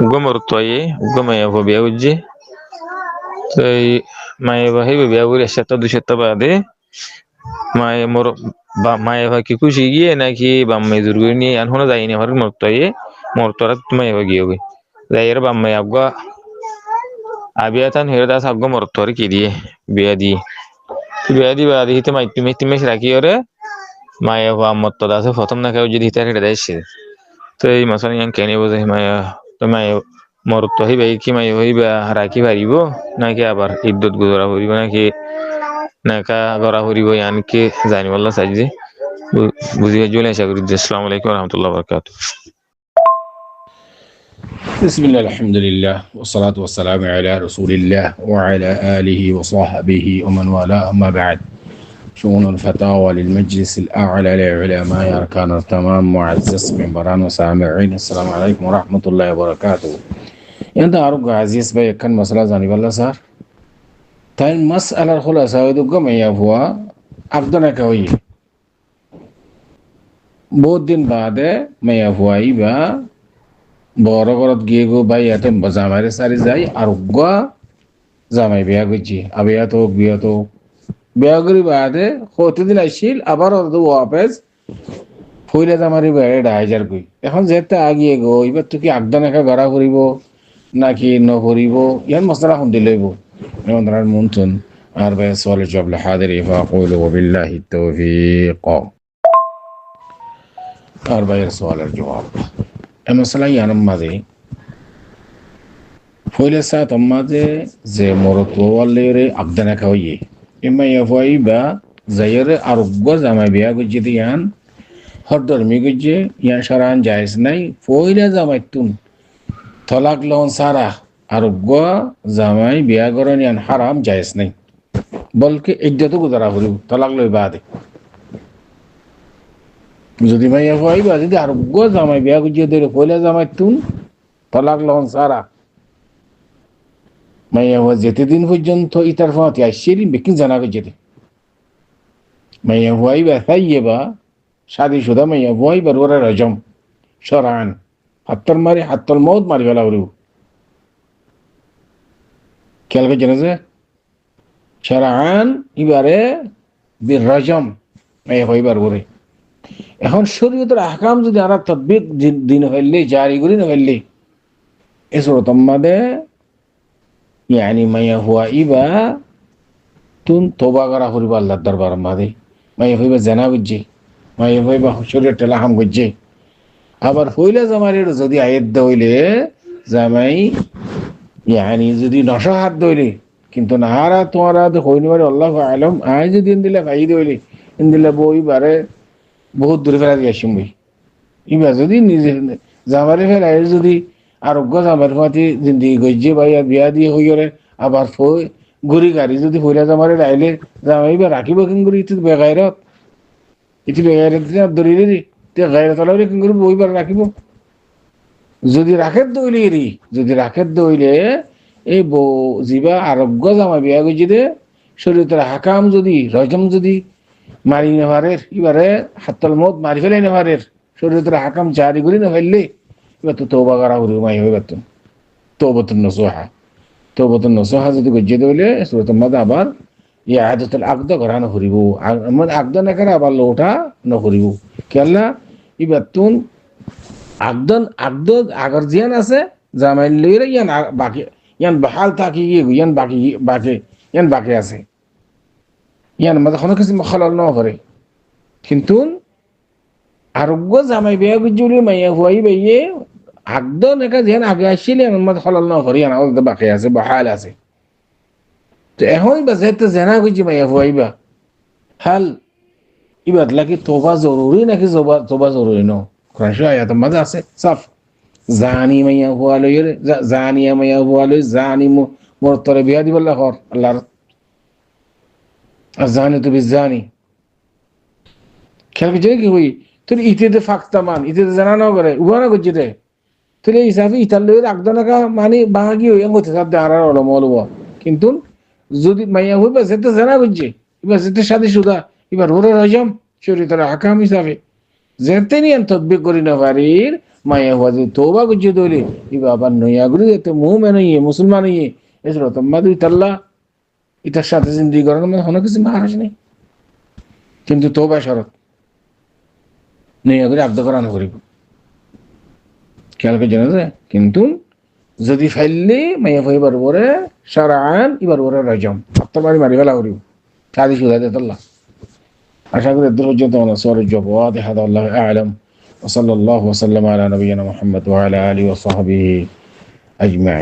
uga martoye uga maya ho biya uje tai maya ba hebe biya wuri shata du shata ba de maya mor ba maya ba ki kushi giye naki ba mai zurguni an hono zaini har martoye mortorat maya ba giye zaire ba maya gwa abiatan herda sa gwa mortor ki diye biya di ba di hite mai tume shiraki ore maya ba motto da se fotom na ka uje hite herda shi তো এই মাছনি ইয়ান কেনে বোঝে মায়া তো মায়া মরত হইবে কি মায়া হইবে রাখি পারিব নাকি আবার ইদ্যত গুজরা হইব নাকি নাকা গড়া হইব ইয়ানকে জানি বললা সাইজে বুঝিয়ে জুলে আশা করি আসসালামু আলাইকুম ওয়া রাহমাতুল্লাহি ওয়া বারাকাতুহু بسم الله الحمد لله والصلاة والسلام على رسول الله وعلى آله وصحبه ومن والاه أما بعد شؤون الفتاوى للمجلس الأعلى للعلماء أركان التمام معزز منبران وسامعين السلام عليكم ورحمة الله وبركاته أنت أرجو عزيز بي كان مسألة زاني بالله صار تاين مسألة الخلاصة ودقة ما يفوا أبدنا كوي বহুত দিন বাদে মাইয়া ফুয়াইবা বড় ঘরত গিয়ে গো ভাই এত জামাইরে সারি যাই আর জামাই বিয়া করছি আবিয়াত হোক বিয়াত হোক বিয়া করি বাদে কতদিন আসছিল আবার অত ওয়াপেস ফুইলে জামারি বেড়ে ২০০০ কই এখন যেতে আগিয়ে গো এবার তুই কি আগদান একা গড়া করিব নাকি নকরিব ইয়ান মশলা শুন দিলেইব এমন ধরার মনতুন আর ভাই সোয়াল জবাব হাজির ফাকুল ওয়াবিল্লাহি তাওফীক আর ভাইয়ের সোয়ালের জবাব মশলা ইয়ান মাঝে ফইলে সাত মাঝে যে মরত ওয়ালেরে আগদান একা হইয়ে ইমা ইয়াফাই বা জায়রে আরোগ্য জামাই বিয়া গজ্জে দিয়ান হরদর্মি গজ্জে ইয়ান সারান জায়েজ নাই ফইলা জামাই তুন তলাক লন সারা আরোগ্য জামাই বিয়া গরন ইয়ান হারাম জায়েজ নাই বলকে ইদ্যত গুজারা করিব তলাক লই বাদে যদি মাই ইয়াফাই বা যদি আরোগ্য জামাই বিয়া গজ্জে দে ফইলা জামাই তুন তলাক লন সারা মাইয়া যেতে দিন পর্যন্ত ইতার ফাঁতি আসছিল বেকিন জানা গেছে মাইয়া হুয়াইবা থাইয়েবা শাদি শুধা মাইয়া হুয়াইবার ওরা রজম সরান হাত্তর মারি হাত্তর মত মারি ফেলা ওর খেয়াল করছে না যে সরান এবারে রজম মাইয়া হুয়াইবার ওরে এখন শরীয়তের আহকাম যদি আর তদবিক দিন হইলে জারি করি না হইলে এসব তোমাদের يعني ما هو إبا تون توبة غرا خريبا الله دربار ماذي ما هو إبا زنا بجي ما هو إبا شرير تلاهم بجي আবার হইলে জামাইয়ের যদি আয়াত দইলে জামাই يعني যদি নশা হাত দইলে কিন্তু নাহারা তোমারা তো হইনি পারে আল্লাহু আলাম আই যদি দিলে ভাই দইলে দিলে বই বারে বহুত দূরে ফেলা দিয়েছিম বই ইবা যদি নিজে জামাইরে ফেলাই যদি আরোগ্য জামার ফাতি জিন্দিগি গজ্জে ভাই বিয়া দিয়ে হই গেলে আবার ঘুরি গাড়ি যদি হইলা জামারে রাইলে জামাই বা রাখিব কিন করি ইতি বেগাইরত ধরিলে দি তে গাইরত আলারে কিন করি বইবার রাখিব যদি রাখের দইলে এই জিবা আরোগ্য জামা বিয়া গজ্জে দে শরীয়তের হাকাম যদি রজম যদি মারি নেভারের এবারে হাত্তল মত মারি ফেলে নেভারের শরীয়তের হাকাম জারি করি না ফেললে এবার তো তৌবা করা হলো মাই হয়ে পারত তৌবাতুন নসুহা যদি গজ্জে দইলে সুরতের মধ্যে আবার ইয়াদাতুল আকদ করা নকরিব মানে আকদ না করে আবার লোটা নকরিব কেননা এবার তুন আকদ আগর জিয়ান আছে জামাইল লইরে ইয়ান বাকি ইয়ান বহাল থাকি ইয়ান বাকি আছে ইয়ান মধ্যে কোনো কিছু খলাল না করে কিন্তু আরোগ্য জামাই বিয়া গুজুলি মাইয়া হুয়াই বাইয়ে আগদ নেকা যেন আগে আসছিলে আমার খলাল না করি আনা ওদের বাকি আছে বহাল আছে তো এখন বা যেতে জেনা গুজি মাইয়া হুয়াইবা হাল ইবাদ লাগি তোবা জরুরি নাকি তোবা জরুরি ন কোরআন আয়াত মাঝে আছে সাফ জানি মাইয়া হুয়ালই জানিয়া মাইয়া হুয়ালই জানি মরতরে বিয়া দিবল্লাহ কর আল্লাহর জানি তো বিজানি খেয়াল করছে কি হই তোর ইতে ফাঁকতামান ইতে জানা না করে উবানা করছে রে তোর এই হিসাবে ইতার লোকের আগদানাকা মানে বাঙাগি হইয়া করতে সাথে আর অলব কিন্তু যদি মাইয়া হইবা যেতে জানা করছে এবার যেতে সাথে সুদা এবার ওরা রজম শরীয়তের হাকাম হিসাবে যেতে নিয়ে তদবিক করি না পারির মায়া হওয়া যে তোবা গুজে দইলে ইবা আবার নইয়া গুলি যেতে মুমেন ইয়ে মুসলমান ইয়ে এসলো তোমা দুই তাল্লা এটার সাথে জিন্দিগি করার মধ্যে কোনো কিছু মাহারাজ নেই কিন্তু তোবা শরৎ নইয়া করে আব্দ করানো করিব খেয়াল করে জানা যায় কিন্তু যদি ফাইললে মাইয়া ফাইবার পরে সারা আন এবার পরে রাজম আত্মবাড়ি মারি ফেলা করিব কাদি সুদা দে তাল্লা আশা করি এদের পর্যন্ত আমার সরের জবাদ হাদা আল্লাহ আলম وصلى الله وسلم على نبينا محمد وعلى آله وصحبه أجمعين